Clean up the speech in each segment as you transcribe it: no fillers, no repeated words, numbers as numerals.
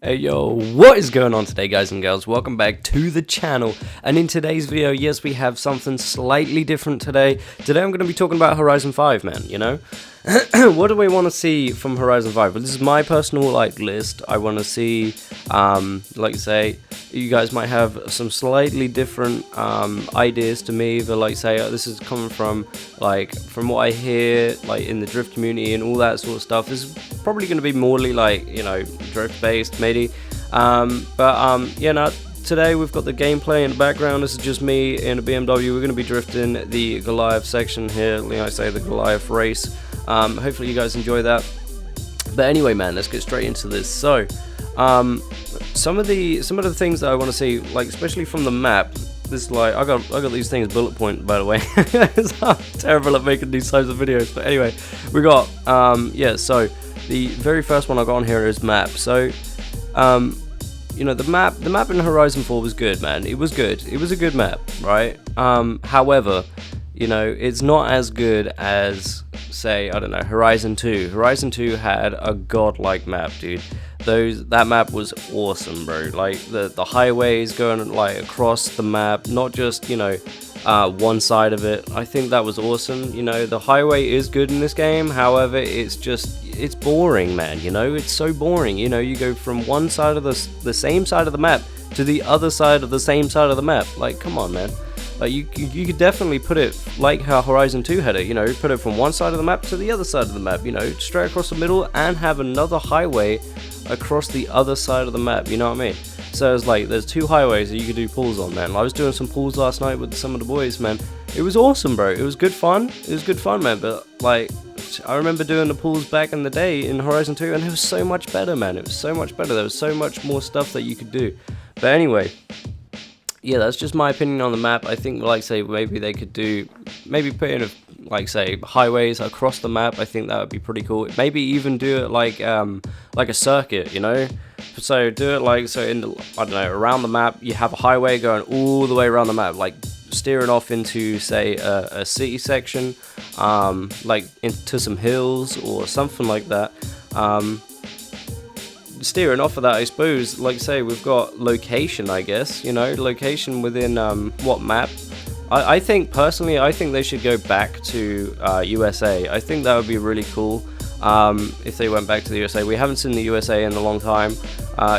Hey yo, what is going on today, guys and girls? Welcome back to the channel, and in today's video, yes, we have something slightly different today. Today I'm going to be talking about Horizon 5, man, you know? What do we want to see from Horizon 5? Well, this is my personal, list. I want to see, like say, you guys might have some slightly different, ideas to me, but this is coming from, from what I hear, in the drift community and all that sort of stuff. This is probably going to be morely, drift-based, maybe. Today we've got the gameplay in the background. This is just me in a BMW. We're going to be drifting the Goliath section here, the Goliath race. Hopefully you guys enjoy that. But anyway, man, let's get straight into this. So, some of the things that I want to see, especially from the map. This I got these things bullet point, by the way. I'm terrible at making these types of videos. But anyway, we got So the very first one I got on here is map. So, the map in Horizon 4 was good, man. It was good. It was a good map, right? However, it's not as good as, say, I don't know, Horizon 2. Horizon 2 had a godlike map, dude. That map was awesome, bro. The highways going across the map, not just one side of it. I think that was awesome. The highway is good in this game. However, it's boring, man. It's so boring. You go from one side of the same side of the map to the other side of the same side of the map. Come on, man. You could definitely put it like how Horizon 2 had it, put it from one side of the map to the other side of the map, straight across the middle, and have another highway across the other side of the map, you know what I mean? So it's there's two highways that you could do pulls on, man. I was doing some pulls last night with some of the boys, man. It was awesome, bro. It was good fun. It was good fun, man. But I remember doing the pulls back in the day in Horizon 2, and it was so much better, man. It was so much better. There was so much more stuff that you could do. But anyway, yeah, that's just my opinion on the map. I think, maybe they could put in highways across the map. I think that would be pretty cool. Maybe even do it like a circuit, So do it in the, I don't know, around the map. You have a highway going all the way around the map, steering off into, say, a city section, into some hills or something like that. Steering off of that, I suppose, we've got location, I guess, location within what map. I think personally, they should go back to USA. I think that would be really cool if they went back to the USA. We haven't seen the USA in a long time.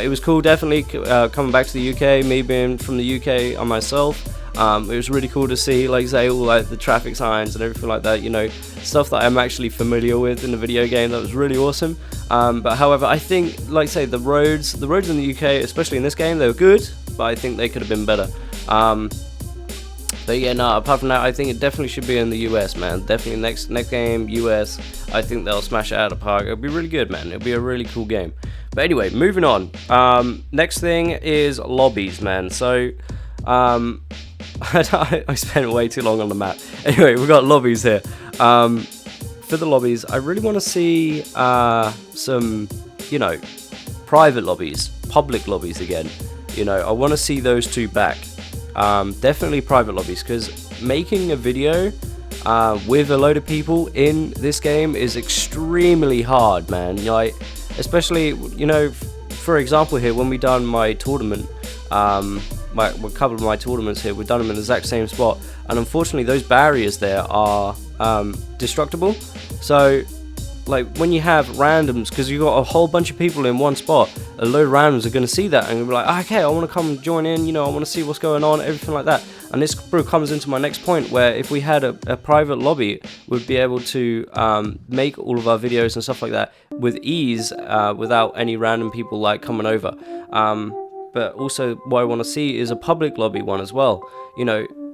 It was cool, definitely, coming back to the UK, me being from the UK on myself. It was really cool to see, all the traffic signs and everything like that, stuff that I'm actually familiar with in the video game. That was really awesome. But however, I think, the roads in the UK, especially in this game, they were good, but I think they could have been better. But yeah, no, apart from that, I think it definitely should be in the US, man. Definitely next game, US, I think they'll smash it out of the park. It'll be really good, man. It'll be a really cool game. But anyway, moving on. Next thing is lobbies, man. So, I spent way too long on the map. Anyway, we've got lobbies here. For the lobbies, I really want to see some, private lobbies, public lobbies again. I want to see those two back. Definitely private lobbies, because making a video with a load of people in this game is extremely hard, man. Especially, for example here, when we done my tournament, a couple of my tournaments here, we've done them in the exact same spot, and unfortunately those barriers there are destructible. So when you have randoms, because you've got a whole bunch of people in one spot, a load of randoms are going to see that and be like, okay, I want to come join in, I want to see what's going on, everything like that. And this comes into my next point, where if we had a private lobby, we'd be able to make all of our videos and stuff like that with ease, without any random people coming over. But also what I want to see is a public lobby one as well.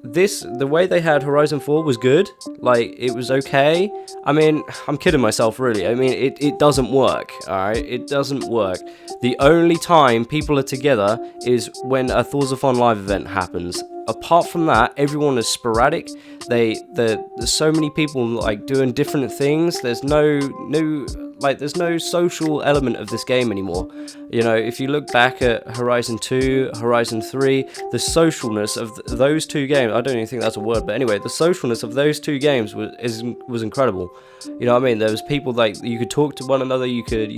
The way they had Horizon 4 was good. It was okay. I mean, I'm kidding myself, really. I mean, it doesn't work, alright? It doesn't work. The only time people are together is when a Forza Live event happens. Apart from that, everyone is sporadic. There's so many people doing different things. There's no social element of this game anymore. If you look back at Horizon 2, Horizon 3, the socialness of those two games, I don't even think that's a word, but anyway, the socialness of those two games was incredible. You know what I mean? There was people you could talk to one another, you could,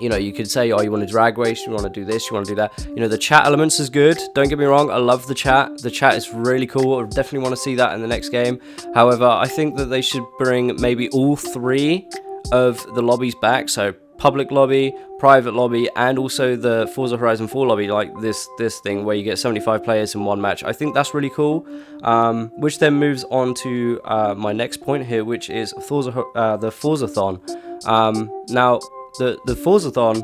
You know, you could say, oh, you want to drag race, you want to do this, you want to do that. You know, the chat elements is good. Don't get me wrong, I love the chat. The chat is really cool. I definitely want to see that in the next game. However, I think that they should bring maybe all 3 of the lobbies back. So public lobby, private lobby, and also the Forza Horizon 4 lobby, like this thing where you get 75 players in one match. I think that's really cool. Which then moves on to my next point here, which is the Forzathon. Now, the Forzathon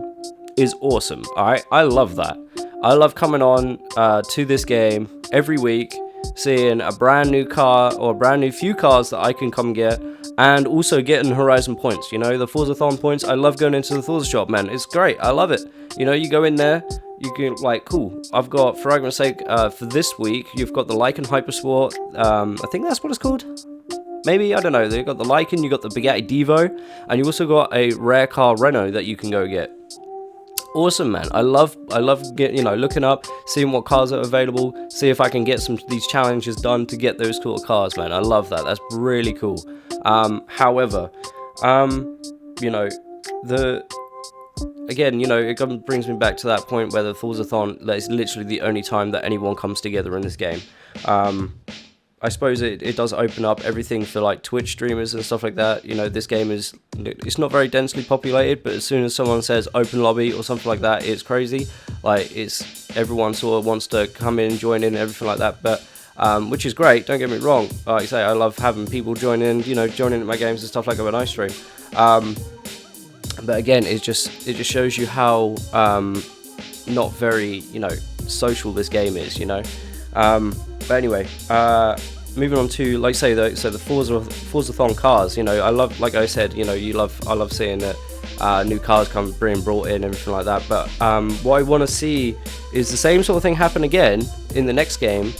is awesome. Alright, I love that. I love coming on to this game every week, seeing a brand new car or a brand new few cars that I can come get, and also getting Horizon points. You know, the Forzathon points. I love going into the Forza shop, man. It's great. I love it. You know, you go in there, you can, like, cool. I've got, for argument's sake, for this week, you've got the Lycan Hypersport. I think that's what it's called. Maybe, I don't know. You've got the Lycan, you got the Bugatti Divo, and you also got a rare car Renault that you can go get. Awesome, man. I love looking up, seeing what cars are available, see if I can get some of these challenges done to get those cool cars, man. I love that. That's really cool. However, you know, again, you know, it brings me back to that point where the Forzathon, that is literally the only time that anyone comes together in this game. I suppose it does open up everything for like Twitch streamers and stuff like that. You know, this game it's not very densely populated, but as soon as someone says open lobby or something like that, it's crazy. Like, everyone sort of wants to come in, join in and everything like that, but which is great, don't get me wrong. Like I say, I love having people join in, you know, joining in my games and stuff like that when I stream. But again, it just shows you how not very, you know, social this game is, you know. But anyway, moving on to, like, say, the Forzathon cars. You know, I love, like I said, you know, I love seeing that new cars being brought in and everything like that. But what I want to see is the same sort of thing happen again in the next game.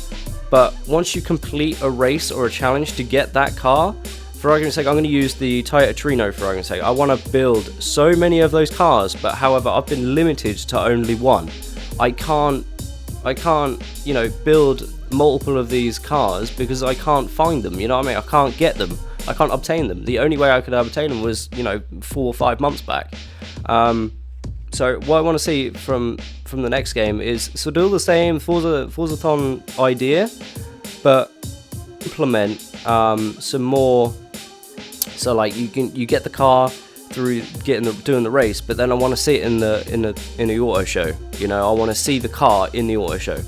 But once you complete a race or a challenge to get that car, for argument's sake, I'm going to use the Toyota Trino for argument's sake. I want to build so many of those cars, but however, I've been limited to only one. I can't, you know, build multiple of these cars because I can't find them, you know what I mean? I can't get them, I can't obtain them. The only way I could obtain them was, you know, 4 or 5 months back. So what I want to see from the next game is sort of the same Forzathon idea, but implement some more. So like you get the car through doing the race, but then I want to see it in the auto show. You know, I want to see the car in the auto show.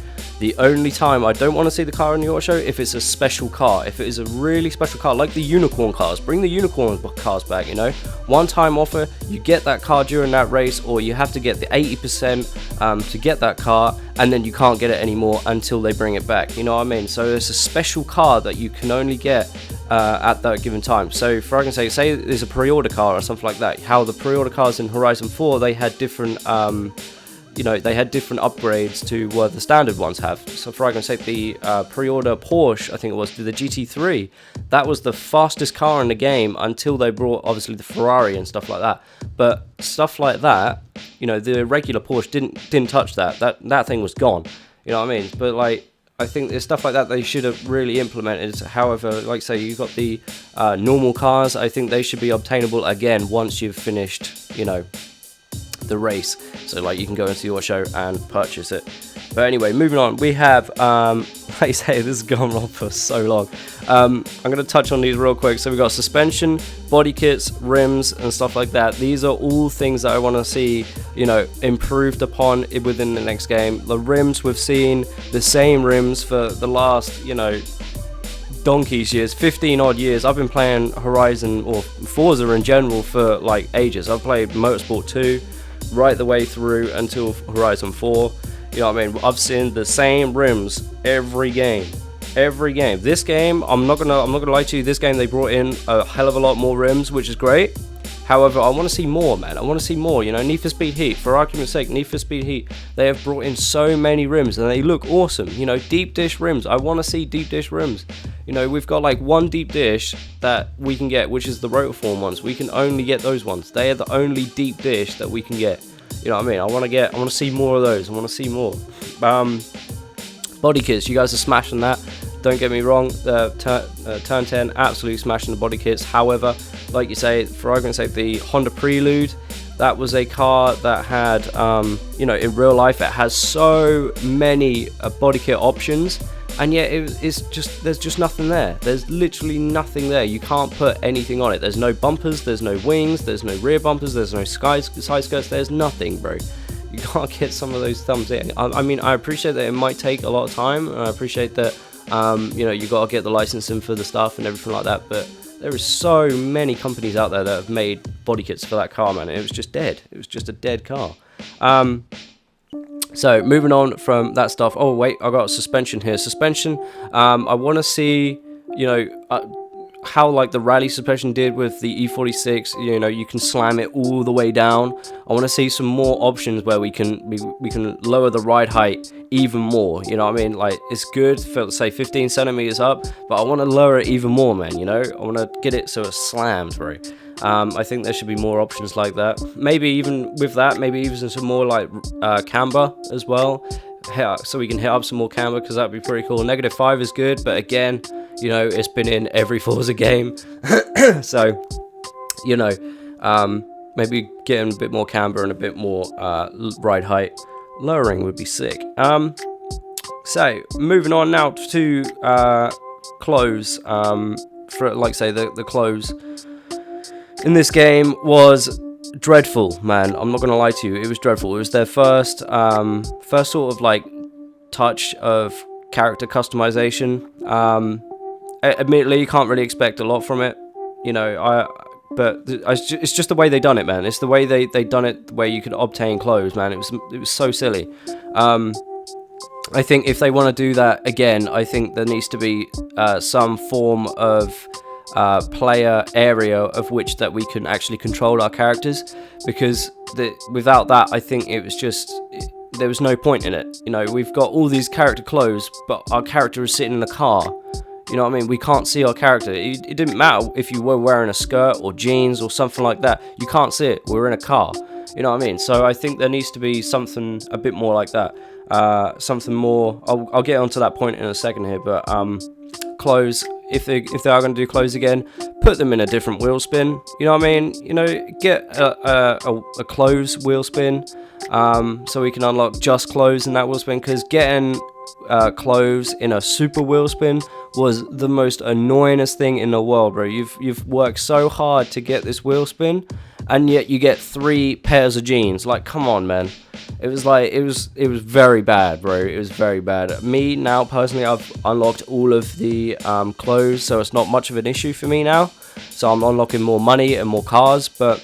The only time I don't want to see the car in the auto show, if it's a special car, if it is a really special car, like the unicorn cars. Bring the unicorn cars back, you know. One-time offer, you get that car during that race, or you have to get the 80% to get that car, and then you can't get it anymore until they bring it back, you know what I mean? So it's a special car that you can only get at that given time. So for argument's sake, say there's a pre-order car or something like that. How the pre-order cars in Horizon 4, they had different you know, they had different upgrades to what the standard ones have. So for argument's sake, the pre-order Porsche, I think it was, the GT3, that was the fastest car in the game until they brought, obviously, the Ferrari and stuff like that. But stuff like that, you know, the regular Porsche didn't touch that. That thing was gone. You know what I mean? But like, I think there's stuff like that they should have really implemented. However, like say, you've got the normal cars. I think they should be obtainable again once you've finished, you know, the race. So like, you can go into your show and purchase it. But anyway, moving on, we have like I say, this has gone on for so long. I'm going to touch on these real quick. So we've got suspension, body kits, rims and stuff like that. These are all things that I want to see, you know, improved upon within the next game. The rims, we've seen the same rims for the last, you know, donkey's years, 15 odd years. I've been playing Horizon or Forza in general for like ages. I've played Motorsport 2 right the way through until Horizon 4. You know what I mean? I've seen the same rims every game. This game, I'm not gonna lie to you, this game they brought in a hell of a lot more rims, which is great. However, I want to see more, man. I want to see more. You know, Need for Speed Heat, for argument's sake, Need for Speed Heat, they have brought in so many rims and they look awesome. You know, deep dish rims. I want to see deep dish rims. You know, we've got like one deep dish that we can get, which is the Rotiform ones. We can only get those ones. They are the only deep dish that we can get. You know what I mean? I want to see more of those. I want to see more. Body kits, you guys are smashing that. Don't get me wrong, Turn 10, absolutely smashing the body kits. However, like you say, for argument's sake, the Honda Prelude, that was a car that had, you know, in real life it has so many body kit options, and yet it's just, there's just nothing there. There's literally nothing there. You can't put anything on it. There's no bumpers, there's no wings, there's no rear bumpers, there's no side skirts, there's nothing, bro. You can't get some of those thumbs in. I mean, I appreciate that it might take a lot of time, and I appreciate that, you know, you got to get the licensing for the stuff and everything like that, but there are so many companies out there that have made body kits for that car, man. It was just dead. It was just a dead car. So moving on from that stuff. Oh wait, I got a suspension here. Suspension. I want to see, you know, how like the rally suspension did with the E46. You know, you can slam it all the way down. I want to see some more options where we can lower the ride height even more. You know what I mean? Like, it's good for, say, 15 centimeters up, but I want to lower it even more, man. You know, I want to get it so it slams, bro. I think there should be more options like that. Maybe even with that, maybe even some more like camber as well, so we can hit up some more camber, because that'd be pretty cool. -5 is good, but again, you know, it's been in every Forza game. So, you know, maybe getting a bit more camber and a bit more ride height lowering would be sick. So moving on now to clothes. For, like, say, the clothes in this game was dreadful, man. I'm not gonna lie to you, it was dreadful. It was their first sort of like touch of character customization. Admittedly, you can't really expect a lot from it, you know. But it's just the way they done it, man. It's the way they done it, where you could obtain clothes, man. It was so silly. I think if they want to do that again, I think there needs to be some form of player area of which that we can actually control our characters, because without that, I think it was just, there was no point in it. You know, we've got all these character clothes, but our character is sitting in the car. You know what I mean? We can't see our character. It didn't matter if you were wearing a skirt or jeans or something like that. You can't see it. We're in a car. You know what I mean? So I think there needs to be something a bit more like that. Something more. I'll get onto that point in a second here. But clothes. If they are going to do clothes again, put them in a different wheel spin. You know what I mean? You know, get a clothes wheel spin, so we can unlock just clothes in that wheel spin. Because getting clothes in a super wheel spin was the most annoyingest thing in the world, bro. You've worked so hard to get this wheel spin, and yet you get 3 pairs of jeans. Like, come on, man. It was like, it was very bad, bro. It was very bad. Me now personally, I've unlocked all of the clothes, so it's not much of an issue for me now. So I'm unlocking more money and more cars, but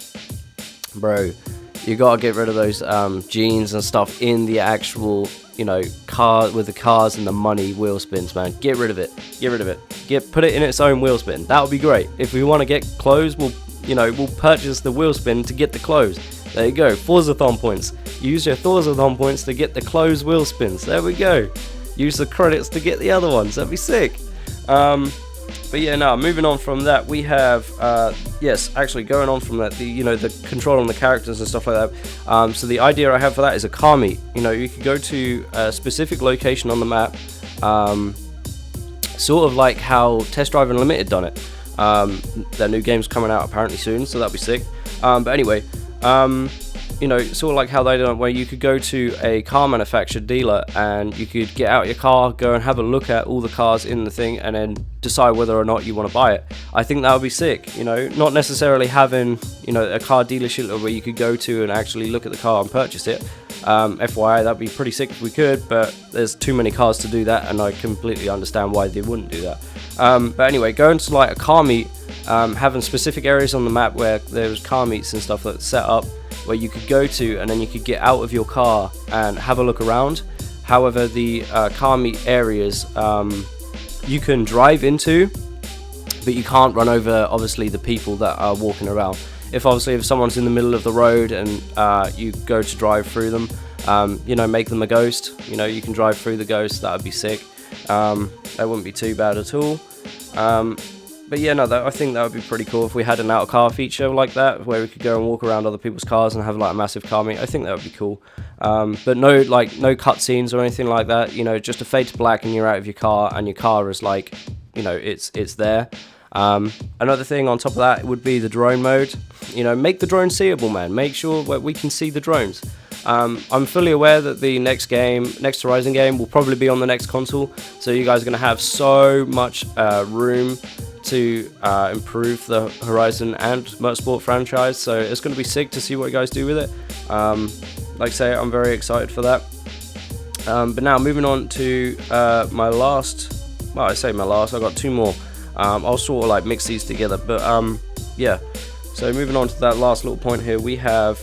bro, you gotta get rid of those jeans and stuff in the actual, you know, car with the cars and the money wheel spins, man. Get rid of it. Get rid of it. Put it in its own wheel spin. That would be great. If we want to get clothes, we'll purchase the wheel spin to get the clothes. There you go. Forzathon points. Use your Forzathon points to get the clothes wheel spins. There we go. Use the credits to get the other ones. That'd be sick. But yeah, now moving on from that, we have yes, actually going on from that, the controlling the characters and stuff like that. So the idea I have for that is a car meet. You know, you could go to a specific location on the map, sort of like how Test Drive Unlimited done it. Their new game's coming out apparently soon, so that'd be sick. But anyway, you know, sort of like how they done it, where you could go to a car manufacturer dealer and you could get out your car, go and have a look at all the cars in the thing, and then decide whether or not you want to buy it. I think that would be sick. You know, not necessarily having, you know, a car dealership where you could go to and actually look at the car and purchase it. FYI, that'd be pretty sick if we could, but there's too many cars to do that, and I completely understand why they wouldn't do that. But anyway, going to like a car meet, having specific areas on the map where there's car meets and stuff that's set up, where you could go to and then you could get out of your car and have a look around. However, the car meet areas you can drive into, but you can't run over obviously the people that are walking around. If someone's in the middle of the road and you go to drive through them, you know, make them a ghost. You know, you can drive through the ghost. That would be sick. That wouldn't be too bad at all. But yeah, no, I think that would be pretty cool if we had an out of car feature like that, where we could go and walk around other people's cars and have like a massive car meet. I think that would be cool. But no cutscenes or anything like that. You know, just a fade to black and you're out of your car, and your car is like, you know, it's there. Another thing on top of that would be the drone mode. You know, make the drone seeable, man. Make sure that we can see the drones. I'm fully aware that the next Horizon game will probably be on the next console, so you guys are going to have so much room to improve the Horizon and Motorsport franchise, so it's going to be sick to see what you guys do with it. Like I say, I'm very excited for that. But now moving on to my last, well, I say my last, I got two more. I'll sort of like mix these together, but yeah. So moving on to that last little point here, we have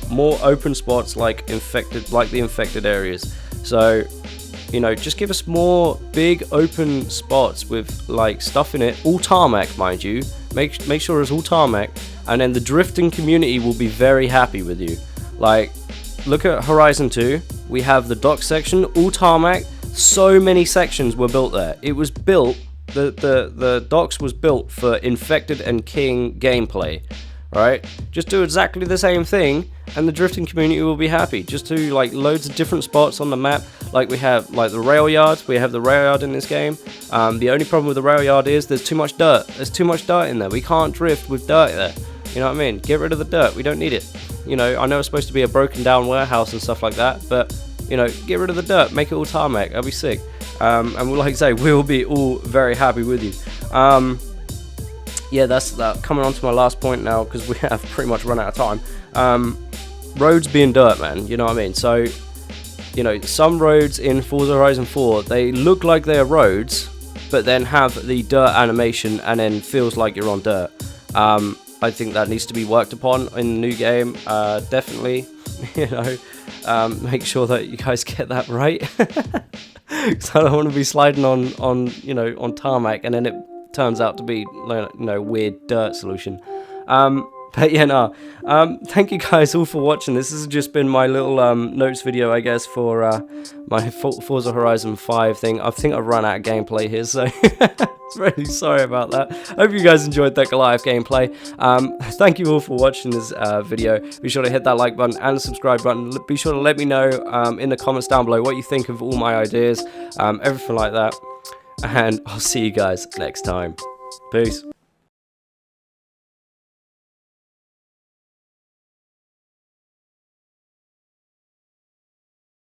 more open spots like the infected areas. So, you know, just give us more big open spots with like stuff in it, all tarmac, mind you. Make sure it's all tarmac, and then the drifting community will be very happy with you. Like, look at Horizon 2. We have the dock section, all tarmac. So many sections were built there. It was built. The docks was built for Infected and King gameplay, right? Just do exactly the same thing and the drifting community will be happy. Just do like loads of different spots on the map. Like we have like the rail yard. We have the rail yard in this game. The only problem with the rail yard is there's too much dirt. There's too much dirt in there. We can't drift with dirt there. You know what I mean? Get rid of the dirt. We don't need it. You know, I know it's supposed to be a broken down warehouse and stuff like that, but you know, get rid of the dirt, make it all tarmac. That'll be sick. And we'll, like I say, we'll be all very happy with you. Yeah, that's that. Coming on to my last point now, because we have pretty much run out of time. Roads being dirt, man. You know what I mean? So, you know, some roads in Forza Horizon 4, they look like they're roads, but then have the dirt animation and then feels like you're on dirt. I think that needs to be worked upon in the new game. Definitely, you know, make sure that you guys get that right. Because I don't want to be sliding on you know, on tarmac and then it turns out to be, you know, weird dirt solution. But yeah, no. Thank you guys all for watching. This has just been my little notes video, I guess, for my Forza Horizon 5 thing. I think I've run out of gameplay here, so really sorry about that. Hope you guys enjoyed that Goliath gameplay. Thank you all for watching this video. Be sure to hit that like button and the subscribe button. Be sure to let me know in the comments down below what you think of all my ideas, everything like that. And I'll see you guys next time. Peace.